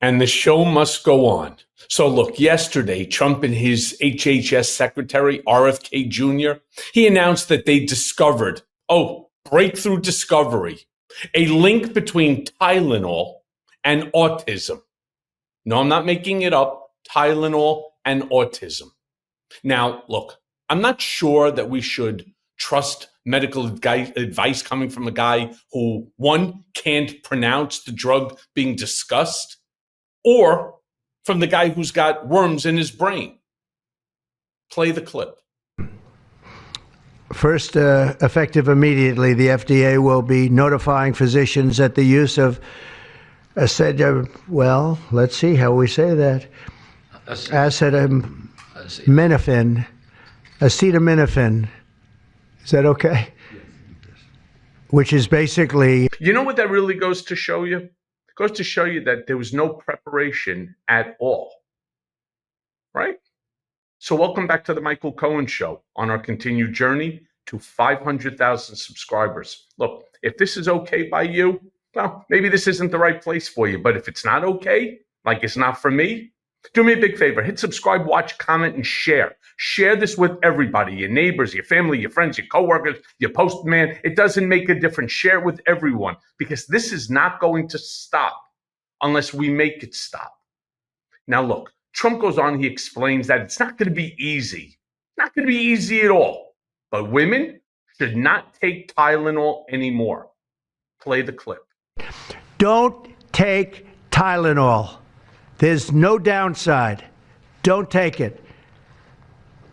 And the show must go on. So look, yesterday, Trump and his HHS secretary, RFK Jr., he announced that they discovered, breakthrough discovery, a link between Tylenol and autism. No, I'm not making it up. Tylenol and autism. Now, look, I'm not sure that we should trust medical advice coming from a guy who, one, can't pronounce the drug being discussed, or from the guy who's got worms in his brain. Play the clip. First, effective immediately, the FDA will be notifying physicians that the use of let's see how we say that. Acetaminophen. Is that okay? Which is basically... You know what that really goes to show you? It goes to show you that there was no preparation at all. Right? So welcome back to the Michael Cohen Show on our continued journey to 500,000 subscribers. Look, if this is okay by you, well, maybe this isn't the right place for you. But if it's not okay, like it's not for me, do me a big favor. Hit subscribe, watch, comment, and share. Share this with everybody, your neighbors, your family, your friends, your coworkers, your postman. It doesn't make a difference. Share it with everyone, because this is not going to stop unless we make it stop. Now, look, Trump goes on, he explains that it's not going to be easy. Not going to be easy at all. But women should not take Tylenol anymore. Play the clip. Don't take Tylenol. There's no downside. Don't take it.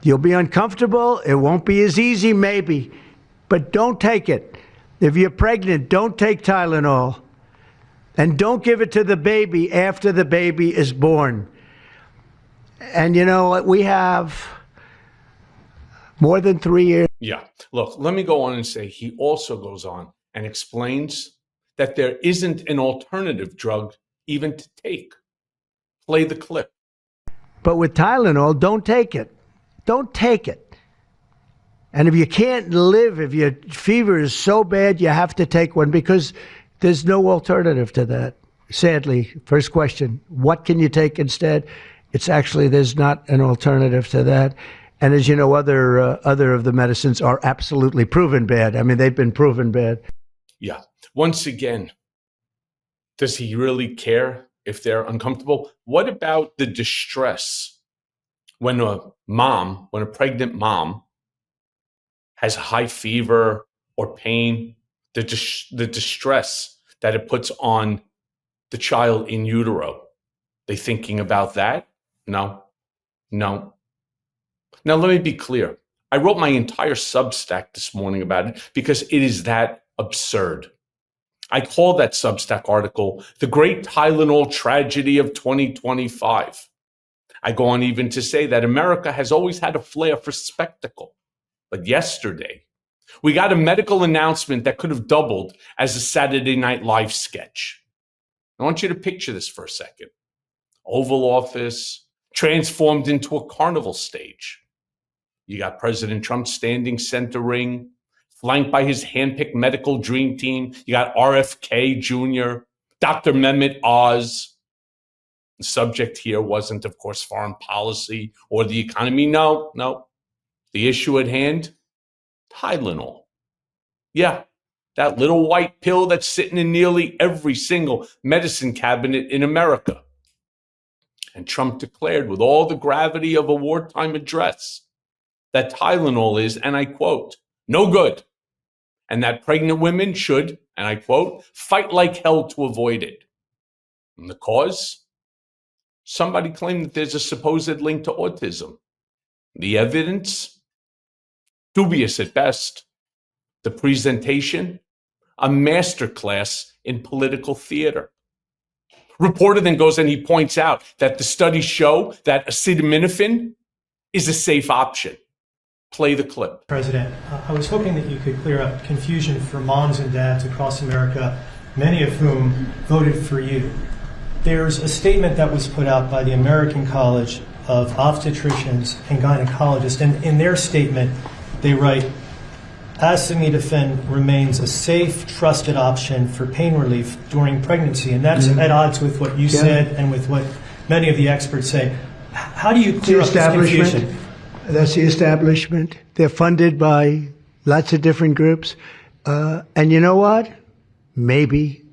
You'll be uncomfortable. It won't be as easy, maybe, but don't take it. If you're pregnant, don't take Tylenol. And don't give it to the baby after the baby is born. And you know what? We have more than 3 years. Yeah. Look, let me go on and say he also goes on and explains that there isn't an alternative drug even to take. Play the clip. But with Tylenol, don't take it. Don't take it. And if you can't live, if your fever is so bad, you have to take one, because there's no alternative to that. Sadly, first question, what can you take instead? It's actually, there's not an alternative to that. And as you know, other of the medicines are absolutely proven bad. I mean, they've been proven bad. Yeah. Once again, does he really care if they're uncomfortable? What about the distress when a pregnant mom has high fever or pain, the distress that it puts on the child in utero? They thinking about that? No. Now, let me be clear. I wrote my entire Substack this morning about it because it is that absurd. I call that Substack article The Great Tylenol Tragedy of 2025. I go on even to say that America has always had a flair for spectacle. But yesterday, we got a medical announcement that could have doubled as a Saturday Night Live sketch. I want you to picture this for a second. Oval Office transformed into a carnival stage. You got President Trump standing center ring, flanked by his handpicked medical dream team. You got RFK Jr., Dr. Mehmet Oz. The subject here wasn't, of course, foreign policy or the economy. No. The issue at hand, Tylenol. Yeah, that little white pill that's sitting in nearly every single medicine cabinet in America. And Trump declared with all the gravity of a wartime address that Tylenol is, and I quote, no good, and that pregnant women should, and I quote, fight like hell to avoid it. And the cause? Somebody claimed that there's a supposed link to autism. The evidence? Dubious at best. The presentation? A masterclass in political theater. Reporter then goes and he points out that the studies show that acetaminophen is a safe option. Play the clip. President, I was hoping that you could clear up confusion for moms and dads across America, many of whom voted for you. There's a statement that was put out by the American College of Obstetricians and Gynecologists, and in their statement, they write, acetaminophen remains a safe, trusted option for pain relief during pregnancy, and that's at odds with what you said and with what many of the experts say. How do you clear up this confusion? That's the establishment. They're funded by lots of different groups. And you know what? Maybe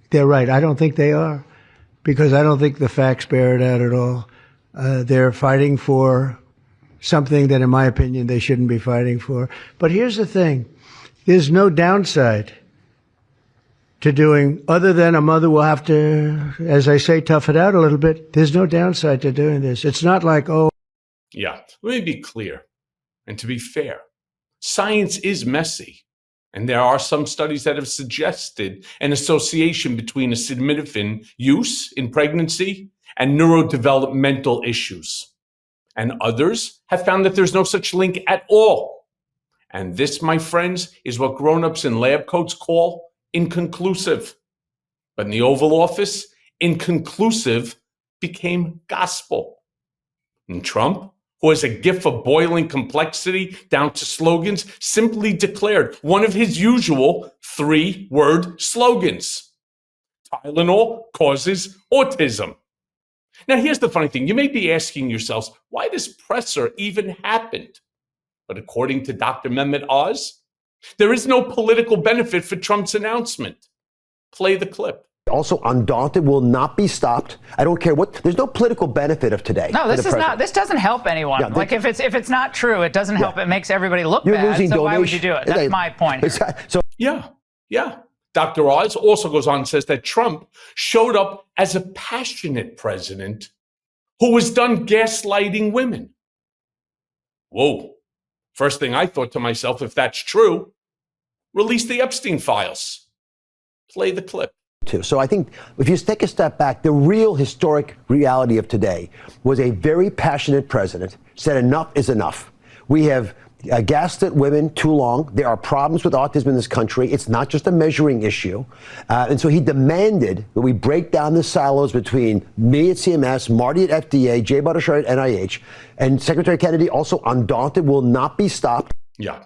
they're right. I don't think they are, because I don't think the facts bear it out at all. They're fighting for something that, in my opinion, they shouldn't be fighting for. But here's the thing. There's no downside to doing, other than a mother will have to, as I say, tough it out a little bit. There's no downside to doing this. It's not like, oh. Yeah, let me be clear. And to be fair, science is messy. And there are some studies that have suggested an association between acetaminophen use in pregnancy and neurodevelopmental issues. And others have found that there's no such link at all. And this, my friends, is what grown-ups in lab coats call inconclusive. But in the Oval Office, inconclusive became gospel. And Trump, who has a gift for boiling complexity down to slogans, simply declared one of his usual 3-word slogans. Tylenol causes autism. Now, here's the funny thing. You may be asking yourselves why this presser even happened. But according to Dr. Mehmet Oz, there is no political benefit for Trump's announcement. Play the clip. Also, undaunted will not be stopped. I don't care what. There's no political benefit of today. No, this is not. This doesn't help anyone. Yeah, like if it's not true, it doesn't help. It makes everybody look You're bad. losing So donation. why would you do it? That's my point here. So Yeah. Dr. Oz also goes on and says that Trump showed up as a passionate president who was done gaslighting women. Whoa. First thing I thought to myself, if that's true, release the Epstein files. Play the clip. So I think if you take a step back, the real historic reality of today was a very passionate president said enough is enough. We have gaslit women too long. There are problems with autism in this country. It's not just a measuring issue. And so he demanded that we break down the silos between me at CMS, Marty at FDA, Jay Bhattacharya at NIH, and Secretary Kennedy, also undaunted, will not be stopped. Yeah.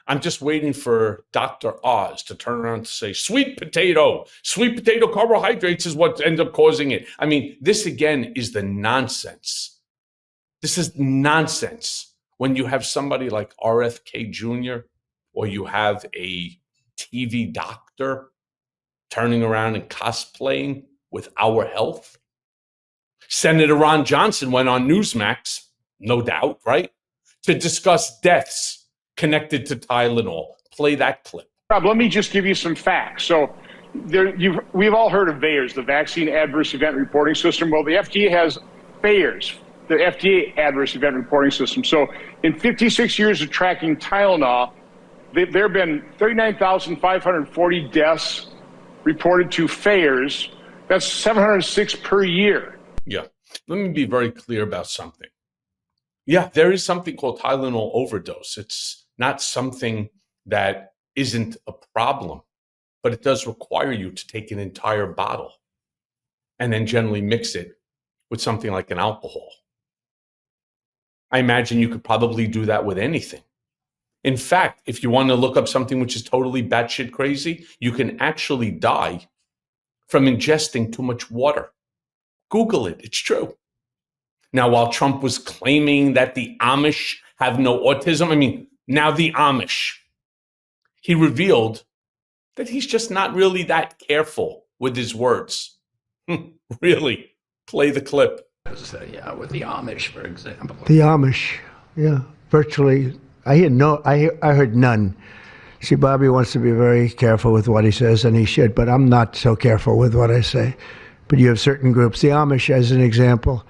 I'm just waiting for Dr. Oz to turn around and say, sweet potato carbohydrates is what ends up causing it. I mean, this again is the nonsense. This is nonsense when you have somebody like RFK Jr. or you have a TV doctor turning around and cosplaying with our health. Senator Ron Johnson went on Newsmax, no doubt, right, to discuss deaths connected to Tylenol. Play that clip. Rob, let me just give you some facts. So we've all heard of VAERS, the Vaccine Adverse Event Reporting System. Well, the FDA has VAERS, the FDA Adverse Event Reporting System. So in 56 years of tracking Tylenol, there have been 39,540 deaths reported to VAERS. That's 706 per year. Yeah. Let me be very clear about something. Yeah, there is something called Tylenol overdose. It's not something that isn't a problem, but it does require you to take an entire bottle and then generally mix it with something like an alcohol. I imagine you could probably do that with anything. In fact, if you want to look up something which is totally batshit crazy, you can actually die from ingesting too much water. Google it. It's true. Now, while Trump was claiming that the Amish have no autism, now the Amish, he revealed that he's just not really that careful with his words. Really? Play the clip. Yeah, with the Amish, for example. The Amish, yeah, virtually. I heard none. See, Bobby wants to be very careful with what he says, and he should, but I'm not so careful with what I say. But you have certain groups. The Amish, as an example,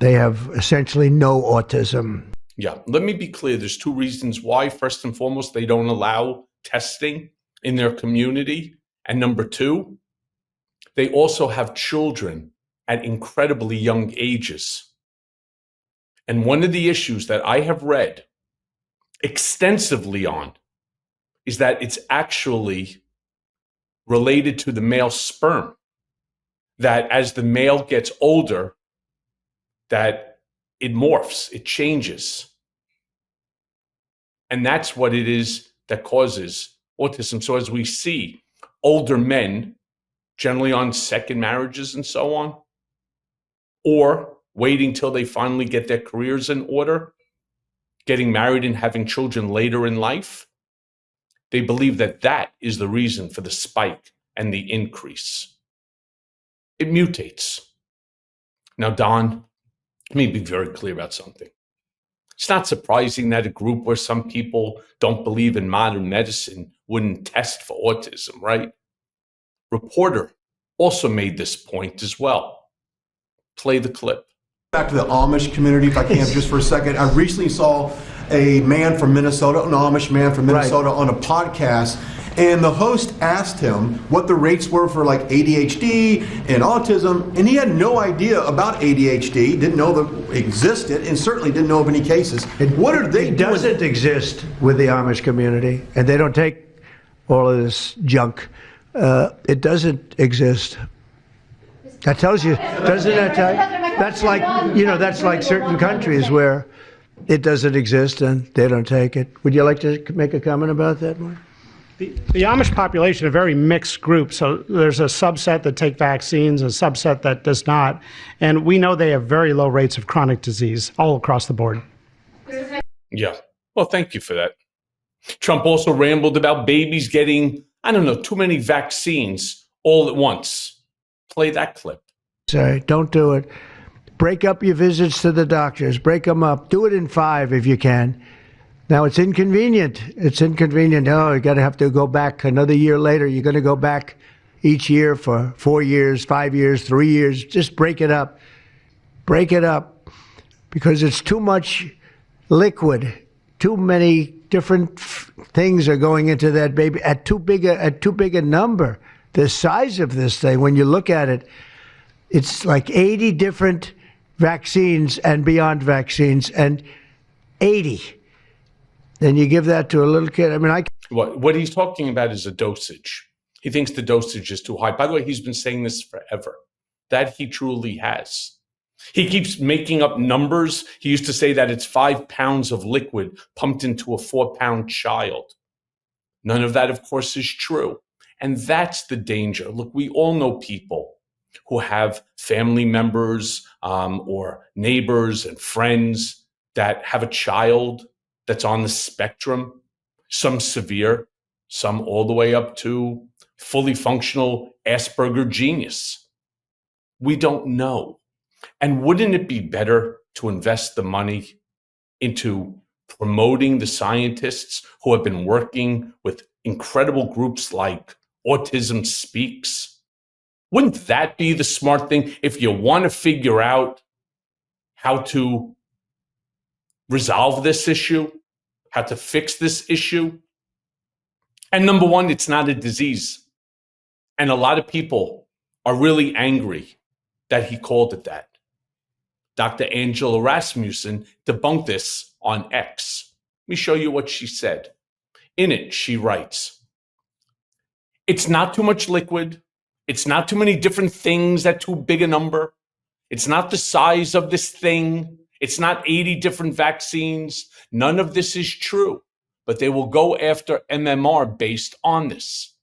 they have essentially no autism. Yeah, let me be clear. There's two reasons why. First and foremost, they don't allow testing in their community. And number two, they also have children at incredibly young ages. And one of the issues that I have read extensively on is that it's actually related to the male sperm. That as the male gets older, that it morphs, it changes. And that's what it is that causes autism. So as we see older men, generally on second marriages and so on, or waiting till they finally get their careers in order, getting married and having children later in life, they believe that that is the reason for the spike and the increase. It mutates. Now, Don, let me be very clear about something. It's not surprising that a group where some people don't believe in modern medicine wouldn't test for autism, right? Reporter also made this point as well. Play the clip. Back to the Amish community, if I can, just for a second. I recently saw a man from Minnesota, an Amish man from Minnesota, on a podcast, and the host asked him what the rates were for like ADHD and autism, and he had no idea about ADHD, didn't know that it existed, and certainly didn't know of any cases. What are they doing? It doesn't exist with the Amish community, and they don't take all of this junk. It doesn't exist. That tells you, doesn't that tell you? That's like, that's like certain countries where it doesn't exist and they don't take it. Would you like to make a comment about that, Mark? The Amish population, a very mixed group. So there's a subset that take vaccines, a subset that does not. And we know they have very low rates of chronic disease all across the board. Yeah. Well, thank you for that. Trump also rambled about babies getting, too many vaccines all at once. Play that clip. Sorry, don't do it. Break up your visits to the doctors. Break them up. Do it in 5 if you can. Now, it's inconvenient. It's inconvenient. Oh, you got to have to go back another year later. You're going to go back each year for 4 years, 5 years, 3 years. Just break it up. Break it up. Because it's too much liquid. Too many different things are going into that baby at too big a number. The size of this thing, when you look at it, it's like 80 different vaccines and beyond vaccines, and 80. Then you give that to a little kid. What he's talking about is a dosage. He thinks the dosage is too high. By the way, he's been saying this forever. That he truly has. He keeps making up numbers. He used to say that it's 5 pounds of liquid pumped into a 4-pound child. None of that, of course, is true. And that's the danger. Look, we all know people who have family members or neighbors and friends that have a child that's on the spectrum, some severe, some all the way up to fully functional Asperger genius. We don't know. And wouldn't it be better to invest the money into promoting the scientists who have been working with incredible groups like Autism Speaks? Wouldn't that be the smart thing if you want to figure out how to resolve this issue, how to fix this issue? And number one, it's not a disease. And a lot of people are really angry that he called it that. Dr. Angela Rasmussen debunked this on X. Let me show you what she said. In it, she writes, "It's not too much liquid. It's not too many different things at too big a number. It's not the size of this thing. It's not 80 different vaccines. None of this is true, but they will go after MMR based on this.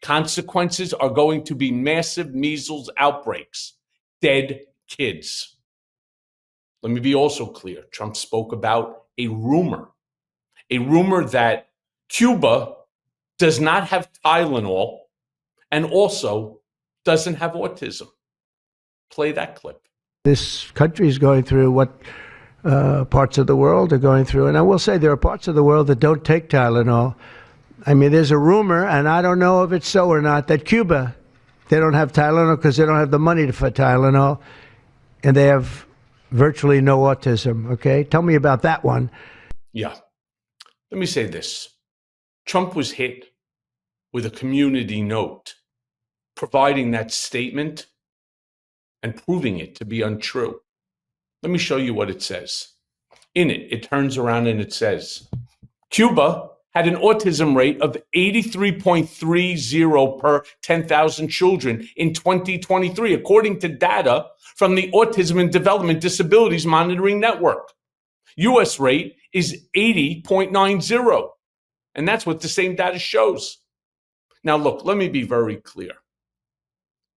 Consequences are going to be massive measles outbreaks, dead kids." Let me be also clear. Trump spoke about a rumor that Cuba does not have Tylenol and also doesn't have autism. Play that clip. This country is going through what parts of the world are going through. And I will say there are parts of the world that don't take Tylenol. There's a rumor, and I don't know if it's so or not, that Cuba, they don't have Tylenol because they don't have the money for Tylenol, and they have virtually no autism. Okay? Tell me about that one. Yeah. Let me say this. Trump was hit with a community note providing that statement and proving it to be untrue. Let me show you what it says. In it, it turns around and it says, Cuba had an autism rate of 83.30 per 10,000 children in 2023, according to data from the Autism and Development Disabilities Monitoring Network. U.S. rate is 80.90. And that's what the same data shows. Now, look, let me be very clear.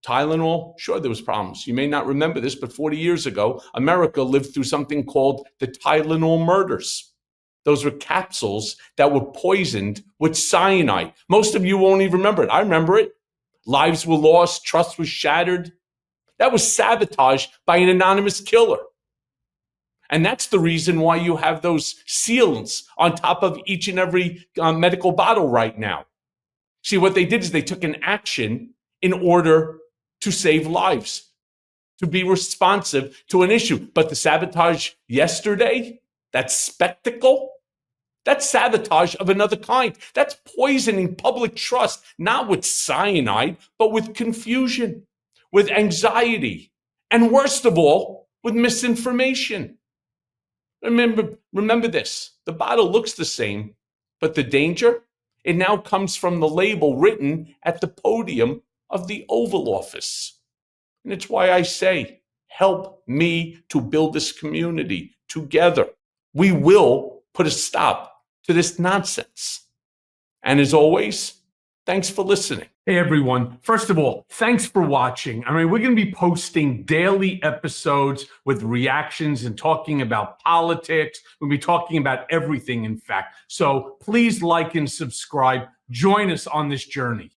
Tylenol, sure, there was problems. You may not remember this, but 40 years ago, America lived through something called the Tylenol murders. Those were capsules that were poisoned with cyanide. Most of you won't even remember it. I remember it. Lives were lost, trust was shattered. That was sabotage by an anonymous killer. And that's the reason why you have those sealants on top of each and every medical bottle right now. See, what they did is they took an action in order to save lives, to be responsive to an issue. But the sabotage yesterday, that spectacle, that's sabotage of another kind. That's poisoning public trust, not with cyanide, but with confusion, with anxiety, and worst of all, with misinformation. Remember this, the bottle looks the same, but the danger, it now comes from the label written at the podium of the Oval Office. And it's why I say, help me to build this community together. We will put a stop to this nonsense. And as always, thanks for listening. Hey, everyone. First of all, thanks for watching. We're going to be posting daily episodes with reactions and talking about politics. We'll be talking about everything, in fact. So please like and subscribe. Join us on this journey.